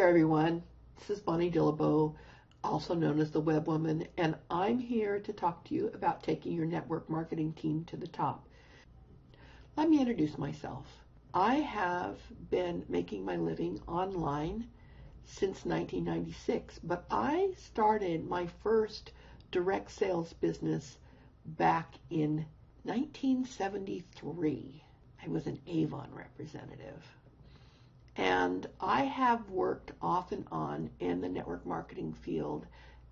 everyone. This is Bonnie Dillabo, also known as the Web Woman, and I'm here to talk to you about taking your network marketing team to the top. Let me introduce myself. I have been making my living online since 1996, but I started my first direct sales business back in 1973. I was an Avon representative. And I have worked off and on in the network marketing field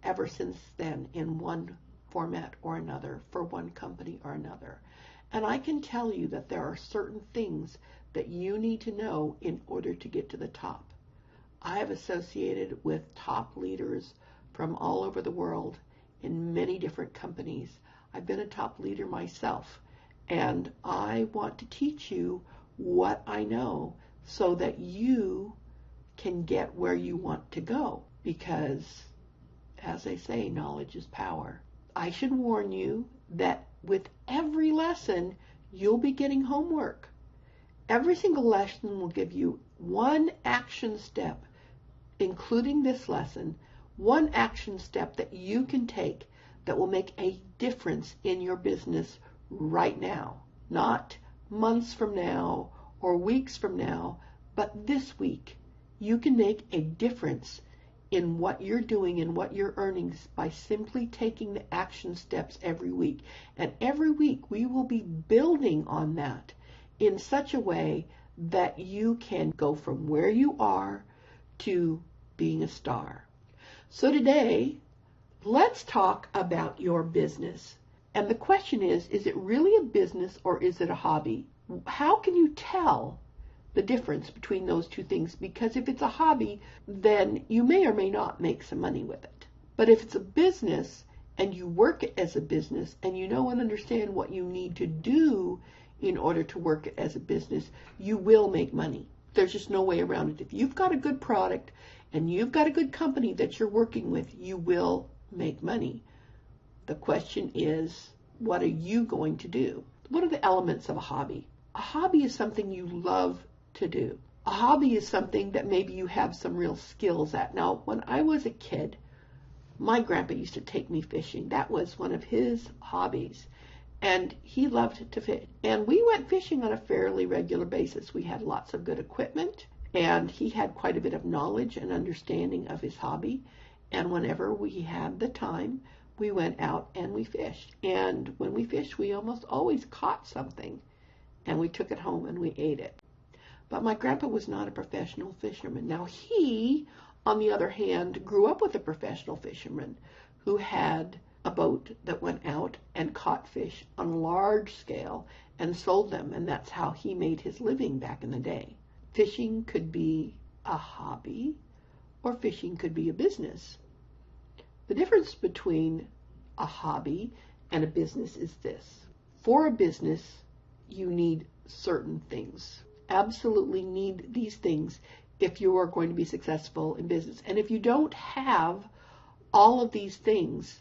ever since then in one format or another, for one company or another. And I can tell you that there are certain things that you need to know in order to get to the top. I have associated with top leaders from all over the world in many different companies. I've been a top leader myself, and I want to teach you what I know so that you can get where you want to go, because, as they say, knowledge is power. I should warn you that with every lesson, you'll be getting homework. Every single lesson will give you one action step, including this lesson, one action step that you can take that will make a difference in your business right now, not months from now or weeks from now, but this week. You can make a difference in what you're doing and what you're earning by simply taking the action steps every week. And every week we will be building on that in such a way that you can go from where you are to being a star. So today, let's talk about your business. And the question is it really a business or is it a hobby? How can you tell the difference between those two things? Because if it's a hobby, then you may or may not make some money with it. But if it's a business and you work it as a business and you know and understand what you need to do in order to work it as a business, you will make money. There's just no way around it. If you've got a good product and you've got a good company that you're working with, you will make money. The question is, what are you going to do? What are the elements of a hobby? A hobby is something you love to do. A hobby is something that maybe you have some real skills at. Now, when I was a kid, my grandpa used to take me fishing. That was one of his hobbies, and he loved to fish. And we went fishing on a fairly regular basis. We had lots of good equipment, and he had quite a bit of knowledge and understanding of his hobby. And whenever we had the time, we went out and we fished. And when we fished, we almost always caught something, and we took it home and we ate it. But my grandpa was not a professional fisherman. Now he, on the other hand, grew up with a professional fisherman who had a boat that went out and caught fish on a large scale and sold them, and that's how he made his living back in the day. Fishing could be a hobby, or fishing could be a business. The difference between a hobby and a business is this. For a business, you need certain things. Absolutely need these things if you are going to be successful in business. And if you don't have all of these things,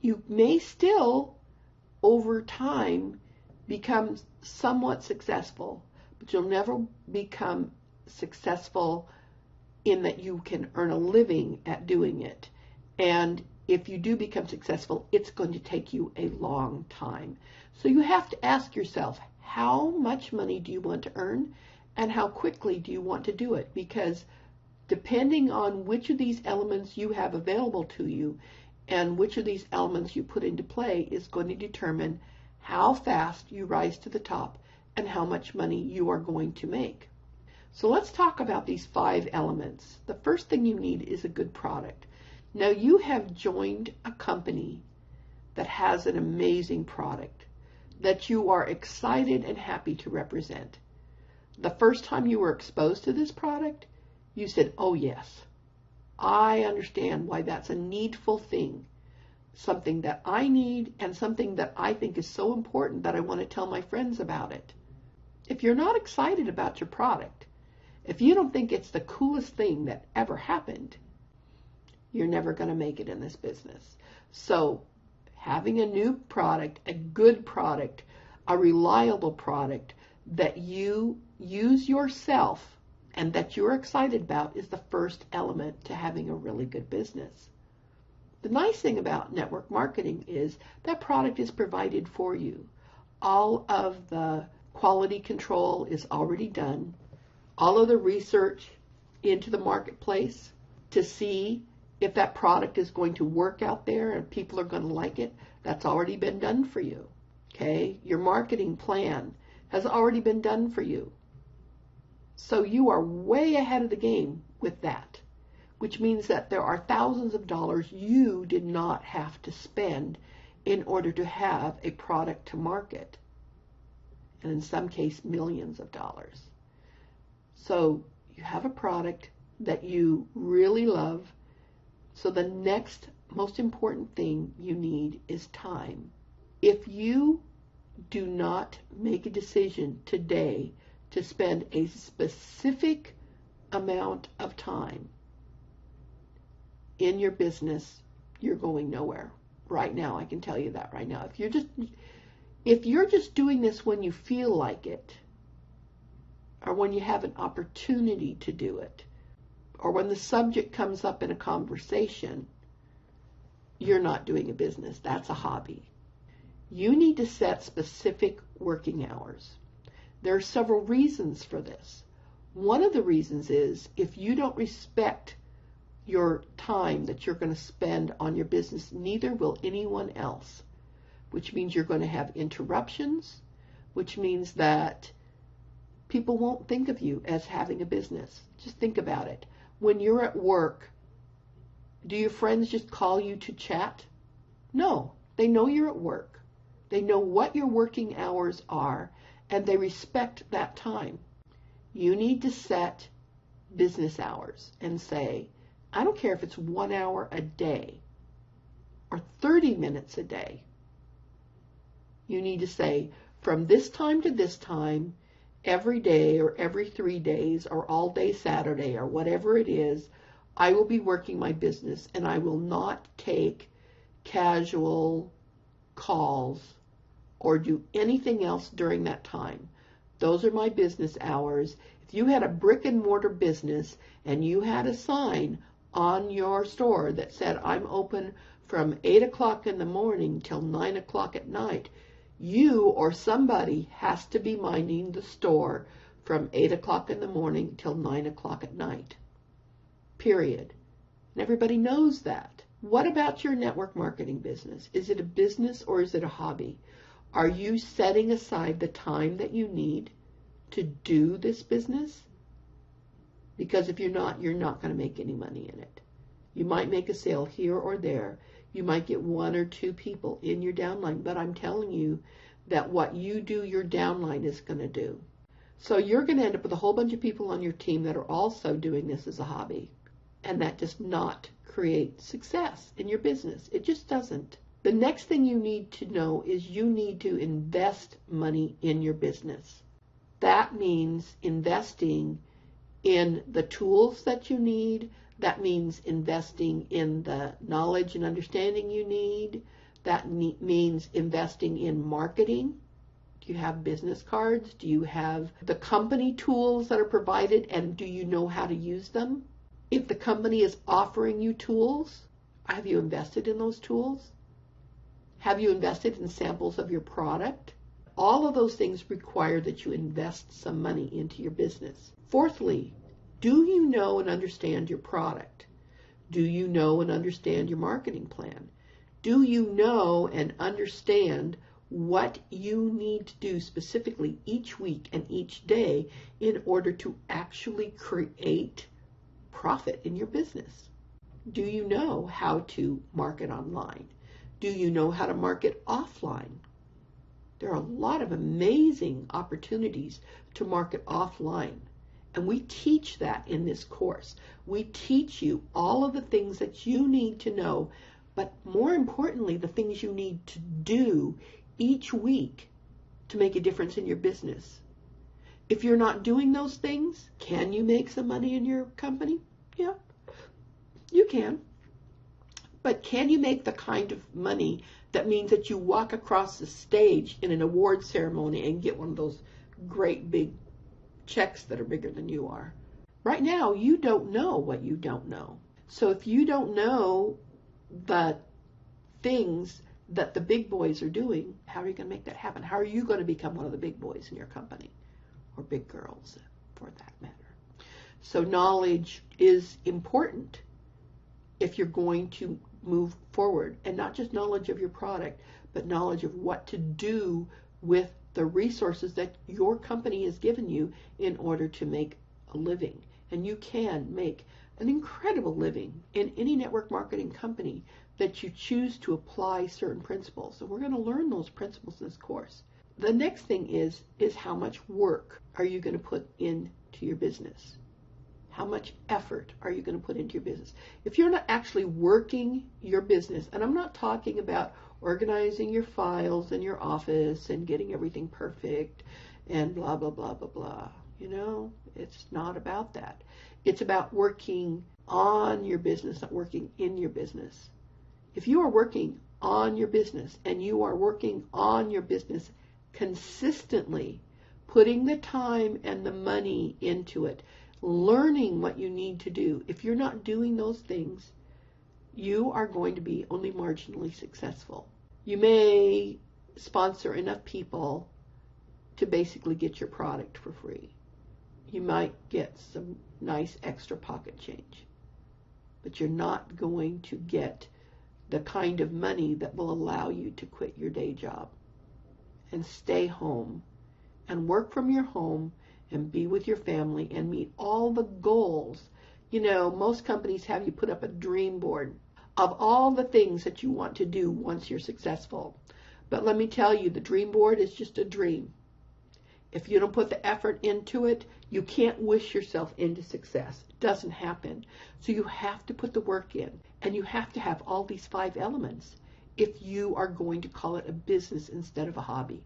you may still, over time, become somewhat successful, but you'll never become successful in that you can earn a living at doing it. And if you do become successful, it's going to take you a long time. So you have to ask yourself, how much money do you want to earn and how quickly do you want to do it? Because depending on which of these elements you have available to you and which of these elements you put into play is going to determine how fast you rise to the top and how much money you are going to make. So let's talk about these 5 elements. The first thing you need is a good product. Now, you have joined a company that has an amazing product that you are excited and happy to represent. The first time you were exposed to this product, you said, oh yes, I understand why that's a needful thing, something that I need and something that I think is so important that I want to tell my friends about it. If you're not excited about your product, if you don't think it's the coolest thing that ever happened, you're never going to make it in this business. So having a new product, a good product, a reliable product that you use yourself and that you're excited about is the first element to having a really good business. The nice thing about network marketing is that product is provided for you. All of the quality control is already done. All of the research into the marketplace to see if that product is going to work out there and people are going to like it, that's already been done for you. Okay? Your marketing plan has already been done for you. So you are way ahead of the game with that, which means that there are thousands of dollars you did not have to spend in order to have a product to market, and in some cases millions of dollars. So you have a product that you really love, so the next most important thing you need is time. If you do not make a decision today to spend a specific amount of time in your business, you're going nowhere. Right now, I can tell you that right now. If you're just doing this when you feel like it, or when you have an opportunity to do it, or when the subject comes up in a conversation, you're not doing a business. That's a hobby. You need to set specific working hours. There are several reasons for this. One of the reasons is if you don't respect your time that you're going to spend on your business, neither will anyone else, which means you're going to have interruptions, which means that people won't think of you as having a business. Just think about it. When you're at work, do your friends just call you to chat? No, they know you're at work. They know what your working hours are, and they respect that time. You need to set business hours and say, I don't care if it's 1 hour a day or 30 minutes a day. You need to say, from this time to this time, every day or every 3 days or all day Saturday or whatever it is, I will be working my business and I will not take casual calls or do anything else during that time. Those are my business hours. If you had a brick and mortar business and you had a sign on your store that said, I'm open from 8 o'clock in the morning till 9 o'clock at night, you or somebody has to be minding the store from 8 o'clock in the morning till 9 o'clock at night. Period. And everybody knows that. What about your network marketing business? Is it a business or is it a hobby? Are you setting aside the time that you need to do this business? Because if you're not going to make any money in it. You might make a sale here or there. You might get 1 or 2 people in your downline, but I'm telling you that what you do, your downline is going to do. So you're going to end up with a whole bunch of people on your team that are also doing this as a hobby, and that does not create success in your business. It just doesn't. The next thing you need to know is you need to invest money in your business. That means investing in the tools that you need. That means investing in the knowledge and understanding you need. That means investing in marketing. Do you have business cards? Do you have the company tools that are provided, and do you know how to use them? If the company is offering you tools, have you invested in those tools? Have you invested in samples of your product? All of those things require that you invest some money into your business. Fourthly, do you know and understand your product? Do you know and understand your marketing plan? Do you know and understand what you need to do specifically each week and each day in order to actually create profit in your business? Do you know how to market online? Do you know how to market offline? There are a lot of amazing opportunities to market offline. And we teach that in this course. We teach you all of the things that you need to know, but more importantly, the things you need to do each week to make a difference in your business. If you're not doing those things, can you make some money in your company? Yeah, you can. But can you make the kind of money that means that you walk across the stage in an award ceremony and get one of those great big checks that are bigger than you are? Right now, you don't know what you don't know. So if you don't know the things that the big boys are doing, how are you going to make that happen? How are you going to become one of the big boys in your company, or big girls for that matter? So knowledge is important if you're going to move forward, and not just knowledge of your product, but knowledge of what to do with the resources that your company has given you in order to make a living. And you can make an incredible living in any network marketing company that you choose to apply certain principles. And we're going to learn those principles in this course. The next thing is how much work are you going to put into your business? How much effort are you going to put into your business? If you're not actually working your business, and I'm not talking about organizing your files in your office and getting everything perfect and blah, blah, blah, blah, blah. You know, it's not about that. It's about working on your business, not working in your business. If you are working on your business and you are working on your business consistently, putting the time and the money into it, learning what you need to do, if you're not doing those things, you are going to be only marginally successful. You may sponsor enough people to basically get your product for free. You might get some nice extra pocket change, but you're not going to get the kind of money that will allow you to quit your day job and stay home and work from your home and be with your family and meet all the goals. You know, most companies have you put up a dream board of all the things that you want to do once you're successful. But let me tell you, the dream board is just a dream. If you don't put the effort into it, you can't wish yourself into success. It doesn't happen. So you have to put the work in, and you have to have all these 5 elements if you are going to call it a business instead of a hobby.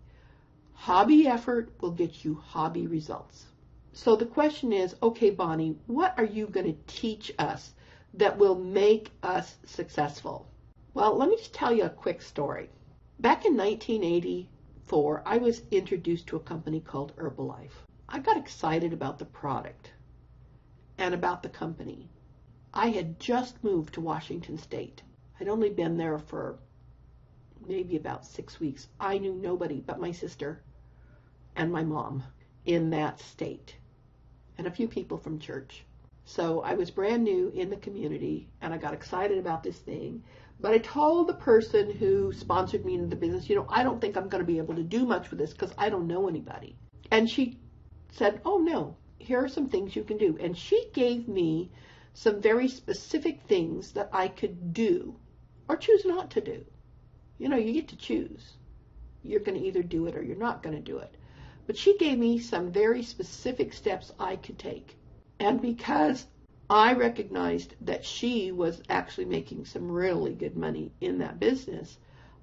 Hobby effort will get you hobby results. So the question is, okay, Bonnie, what are you going to teach us that will make us successful? Well, let me just tell you a quick story. Back in 1984, I was introduced to a company called Herbalife. I got excited about the product and about the company. I had just moved to Washington State. I'd only been there for maybe about 6 weeks. I knew nobody but my sister and my mom in that state, and a few people from church. So I was brand new in the community, and I got excited about this thing. But I told the person who sponsored me into the business, you know, I don't think I'm going to be able to do much with this because I don't know anybody. And she said, oh no, here are some things you can do. And she gave me some very specific things that I could do or choose not to do. You know, you get to choose. You're going to either do it or you're not going to do it. But she gave me some very specific steps I could take. And because I recognized that she was actually making some really good money in that business,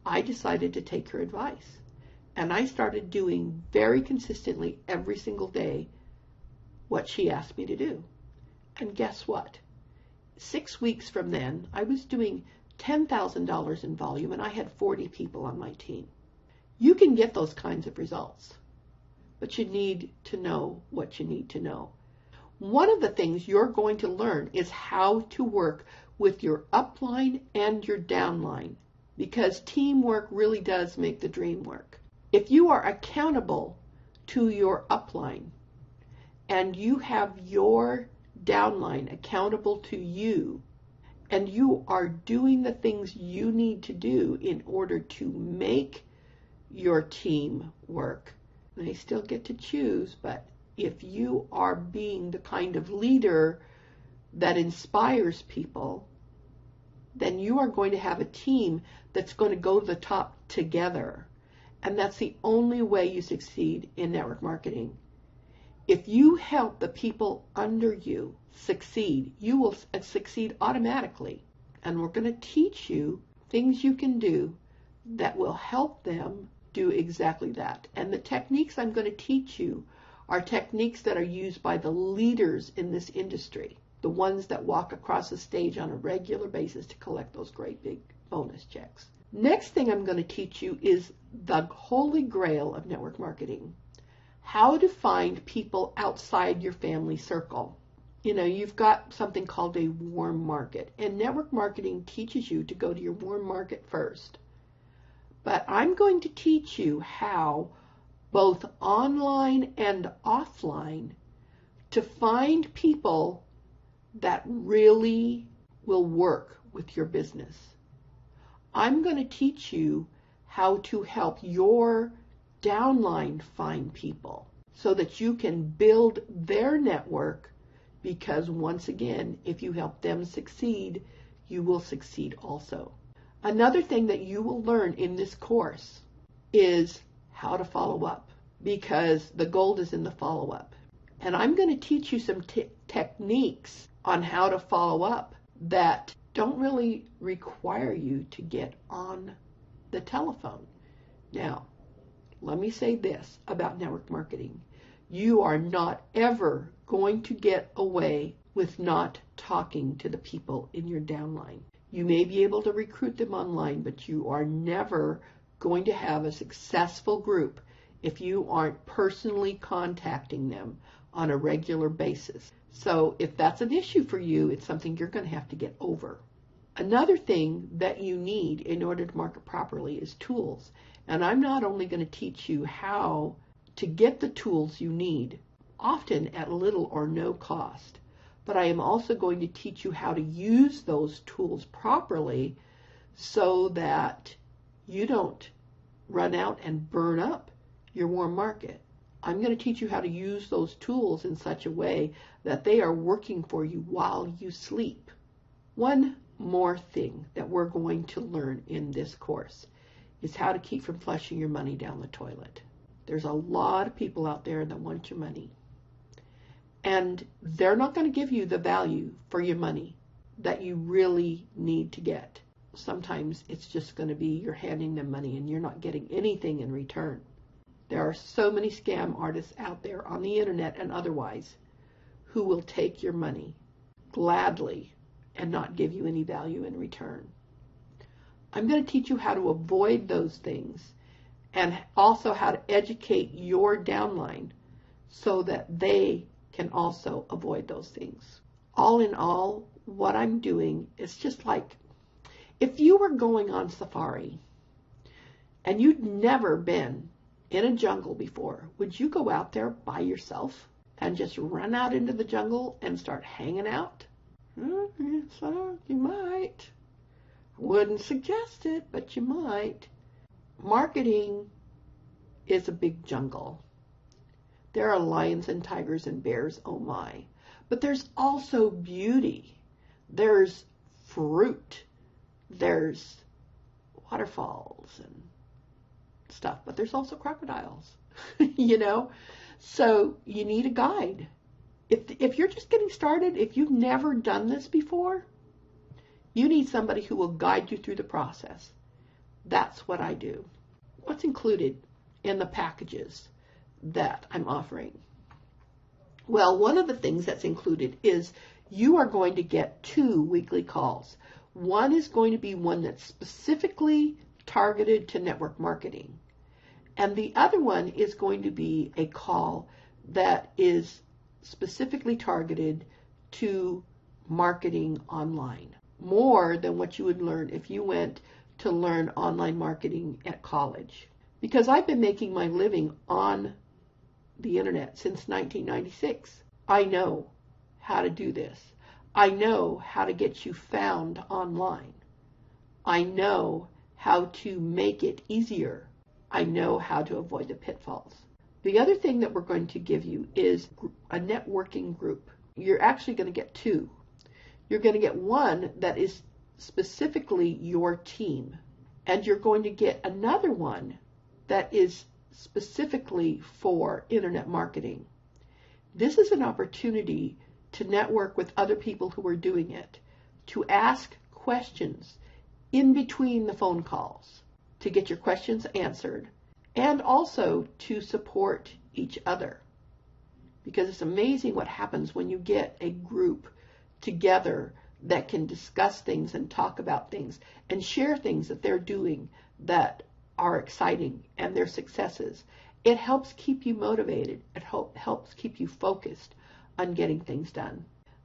I decided to take her advice. And I started doing very consistently every single day what she asked me to do. And guess what? 6 weeks from then, I was doing $10,000 in volume, and I had 40 people on my team. You can get those kinds of results, but you need to know what you need to know. One of the things you're going to learn is how to work with your upline and your downline, because teamwork really does make the dream work. If you are accountable to your upline and you have your downline accountable to you, and you are doing the things you need to do in order to make your team work, they still get to choose, but if you are being the kind of leader that inspires people, then you are going to have a team that's going to go to the top together. And that's the only way you succeed in network marketing. If you help the people under you succeed, you will succeed automatically. And we're going to teach you things you can do that will help them do exactly that. And the techniques I'm going to teach you are techniques that are used by the leaders in this industry, the ones that walk across the stage on a regular basis to collect those great big bonus checks. Next thing I'm going to teach you is the holy grail of network marketing, how to find people outside your family circle. You've got something called a warm market, and network marketing teaches you to go to your warm market first. But I'm going to teach you how, both online and offline, to find people that really will work with your business. I'm going to teach you how to help your downline find people so that you can build their network, because once again, if you help them succeed, you will succeed also. Another thing that you will learn in this course is how to follow up, because the gold is in the follow-up. And I'm going to teach you some techniques on how to follow up that don't really require you to get on the telephone. Now, let me say this about network marketing. You are not ever going to get away with not talking to the people in your downline. You may be able to recruit them online, but you are never going to have a successful group if you aren't personally contacting them on a regular basis. So if that's an issue for you, it's something you're going to have to get over. Another thing that you need in order to market properly is tools. And I'm not only going to teach you how to get the tools you need, often at little or no cost, but I am also going to teach you how to use those tools properly so that you don't run out and burn up your warm market. I'm going to teach you how to use those tools in such a way that they are working for you while you sleep. One more thing that we're going to learn in this course is how to keep from flushing your money down the toilet. There's a lot of people out there that want your money, and they're not going to give you the value for your money that you really need to get. Sometimes it's just going to be you're handing them money and you're not getting anything in return. There are so many scam artists out there on the internet and otherwise who will take your money gladly and not give you any value in return. I'm going to teach you how to avoid those things and also how to educate your downline so that they can also avoid those things. All in all, what I'm doing is just like if you were going on safari and you'd never been in a jungle before, would you go out there by yourself and just run out into the jungle and start hanging out? So you might. Wouldn't suggest it, but you might. Marketing is a big jungle. There are lions and tigers and bears, oh my. But there's also beauty. There's fruit. There's waterfalls and stuff, but there's also crocodiles, So you need a guide. If you're just getting started, if you've never done this before, you need somebody who will guide you through the process. That's what I do. What's included in the packages that I'm offering? Well, one of the things that's included is you are going to get 2 weekly calls. One is going to be one that's specifically targeted to network marketing. And the other one is going to be a call that is specifically targeted to marketing online, more than what you would learn if you went to learn online marketing at college. Because I've been making my living on the internet since 1996. I know how to do this. I know how to get you found online. I know how to make it easier. I know how to avoid the pitfalls. The other thing that we're going to give you is a networking group. You're actually going to get 2. You're going to get one that is specifically your team, and you're going to get another one that is specifically for internet marketing. This is an opportunity to network with other people who are doing it, to ask questions in between the phone calls, to get your questions answered, and also to support each other. Because it's amazing what happens when you get a group together that can discuss things and talk about things and share things that they're doing that are exciting and their successes. It helps keep you motivated. It helps keep you focused on getting things done.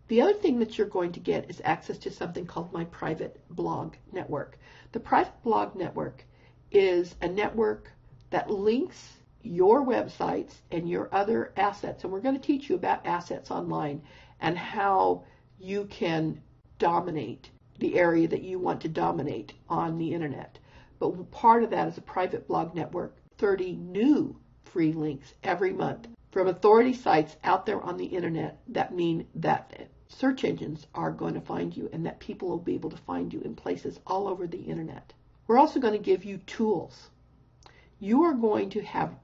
The other thing that you're going to get is access to something called my private blog network. The private blog network is a network that links your websites and your other assets. And we're going to teach you about assets online and how you can dominate the area that you want to dominate on the internet. But part of that is a private blog network, 30 new free links every month from authority sites out there on the internet that mean that search engines are going to find you and that people will be able to find you in places all over the internet. We're also going to give you tools. You are going to have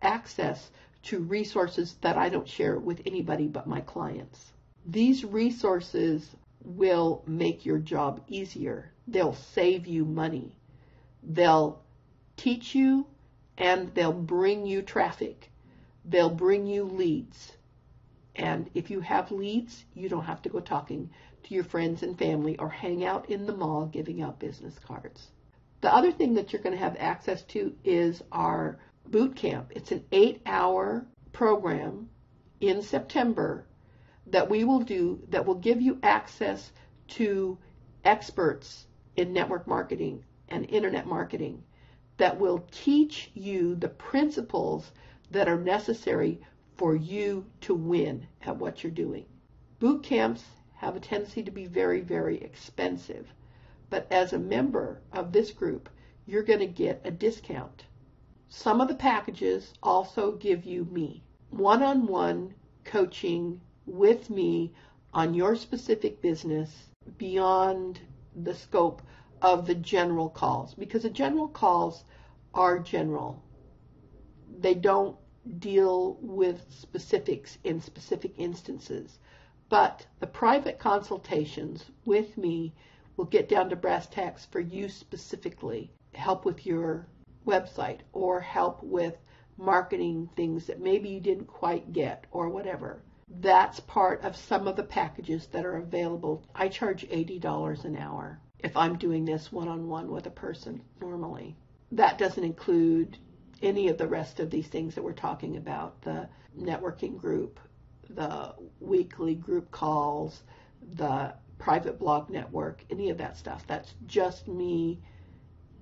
access to resources that I don't share with anybody but my clients. These resources will make your job easier. They'll save you money. They'll teach you and they'll bring you traffic. They'll bring you leads. And if you have leads, you don't have to go talking to your friends and family or hang out in the mall giving out business cards. The other thing that you're going to have access to is our boot camp. It's an 8-hour program in September that we will do that will give you access to experts in network marketing and internet marketing that will teach you the principles that are necessary for you to win at what you're doing. Boot camps have a tendency to be very, very expensive, but as a member of this group, you're going to get a discount. Some of the packages also give you me, one-on-one coaching with me on your specific business beyond the scope of the general calls, because the general calls are general. They don't deal with specifics in specific instances, but the private consultations with me will get down to brass tacks for you specifically, help with your website or help with marketing things that maybe you didn't quite get or whatever. That's part of some of the packages that are available. I charge $80 an hour if I'm doing this one-on-one with a person normally. That doesn't include any of the rest of these things that we're talking about, the networking group, the weekly group calls, the private blog network, any of that stuff. That's just me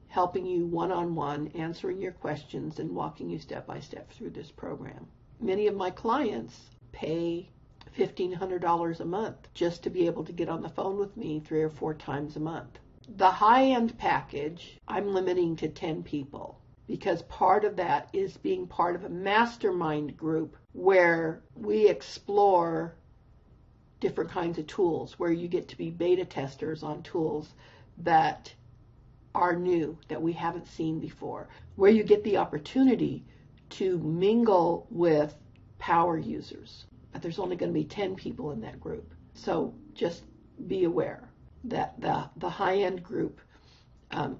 helping you one-on-one, answering your questions, and walking you step by step through this program. Many of my clients pay $1,500 a month just to be able to get on the phone with me 3 or 4 times a month. The high-end package, I'm limiting to 10 people because part of that is being part of a mastermind group where we explore different kinds of tools, where you get to be beta testers on tools that are new, that we haven't seen before, where you get the opportunity to mingle with power users. But there's only going to be 10 people in that group. So just be aware that the high-end group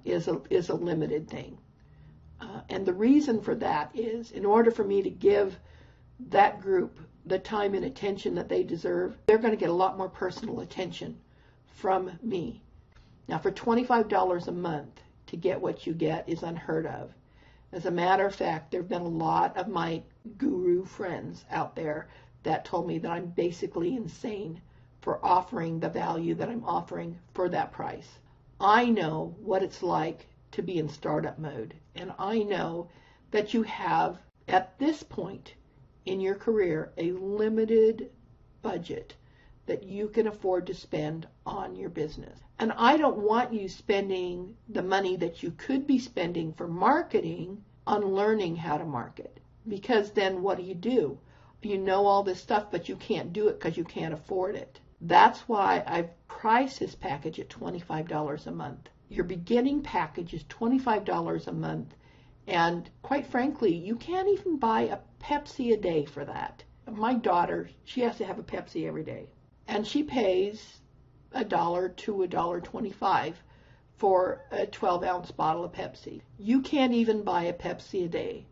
is a limited thing. And the reason for that is, in order for me to give that group the time and attention that they deserve, they're going to get a lot more personal attention from me. Now, for $25 a month to get what you get is unheard of. As a matter of fact, there have been a lot of my guru friends out there that told me that I'm basically insane for offering the value that I'm offering for that price. I know what it's like to be in startup mode, and I know that you have, at this point in your career, a limited budget that you can afford to spend on your business. And I don't want you spending the money that you could be spending for marketing on learning how to market. Because then what do? You know all this stuff, but you can't do it because you can't afford it. That's why I've priced this package at $25 a month. Your beginning package is $25 a month. And quite frankly, you can't even buy a Pepsi a day for that. My daughter, she has to have a Pepsi every day. And she pays $1 to $1.25 for a 12-ounce bottle of Pepsi. You can't even buy a Pepsi a day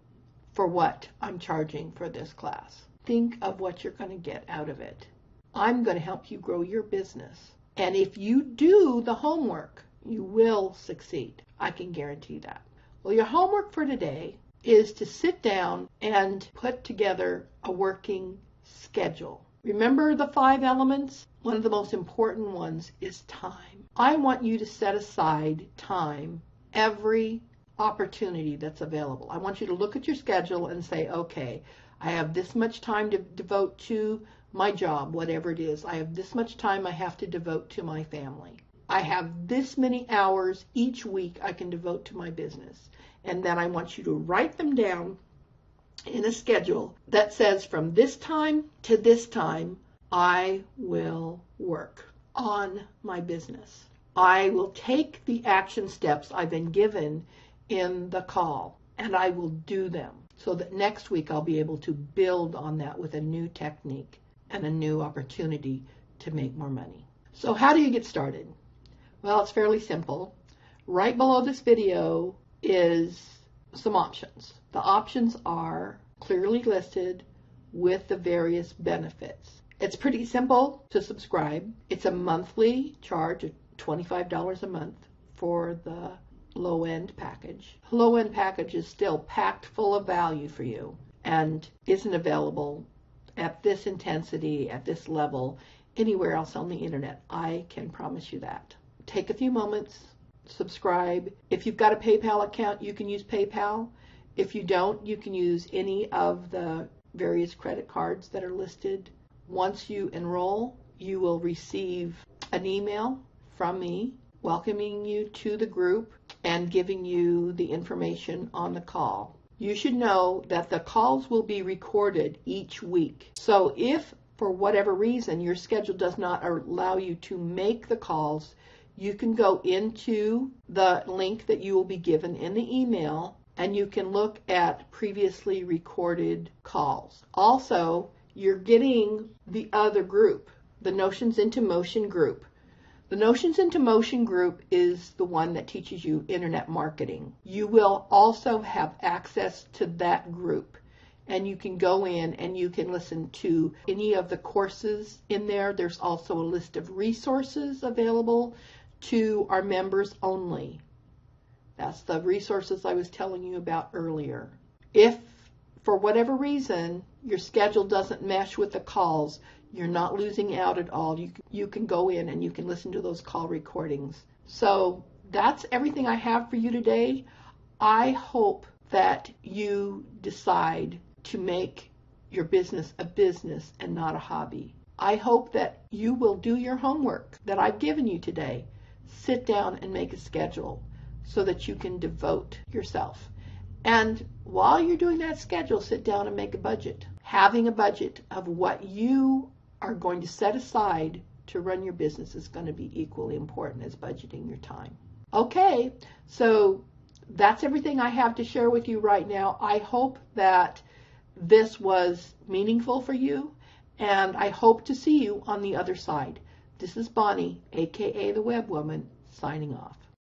for what I'm charging for this class. Think of what you're going to get out of it. I'm going to help you grow your business. And if you do the homework, you will succeed. I can guarantee that. Well, your homework for today is to sit down and put together a working schedule. Remember the 5 elements? One of the most important ones is time. I want you to set aside time every opportunity that's available. I want you to look at your schedule and say, okay, I have this much time to devote to my job, whatever it is. I have this much time I have to devote to my family. I have this many hours each week I can devote to my business. And then I want you to write them down in a schedule that says from this time to this time, I will work on my business. I will take the action steps I've been given in the call, and I will do them so that next week I'll be able to build on that with a new technique and a new opportunity to make more money. So how do you get started? Well, it's fairly simple. Right below this video is some options. The options are clearly listed with the various benefits. It's pretty simple to subscribe. It's a monthly charge of $25 a month for the low-end package. The low-end package is still packed full of value for you and isn't available at this intensity, at this level, anywhere else on the internet. I can promise you that. Take a few moments, subscribe. If you've got a PayPal account, you can use PayPal. If you don't, you can use any of the various credit cards that are listed. Once you enroll, you will receive an email from me welcoming you to the group and giving you the information on the call. You should know that the calls will be recorded each week. So if for whatever reason your schedule does not allow you to make the calls, you can go into the link that you will be given in the email and you can look at previously recorded calls. Also, you're getting the other group, the Notions into Motion group. The Notions into Motion group is the one that teaches you internet marketing. You will also have access to that group, and you can go in and you can listen to any of the courses in there. There's also a list of resources available to our members only. That's the resources I was telling you about earlier. If for whatever reason your schedule doesn't mesh with the calls, you're not losing out at all. You can go in and you can listen to those call recordings. So that's everything I have for you today. I hope that you decide to make your business a business and not a hobby. I hope that you will do your homework that I've given you today. Sit down and make a schedule so that you can devote yourself. And while you're doing that schedule, sit down and make a budget. Having a budget of what you are going to set aside to run your business is going to be equally important as budgeting your time. Okay, so that's everything I have to share with you right now. I hope that this was meaningful for you, and I hope to see you on the other side. This is Bonnie, aka the Web Woman, signing off.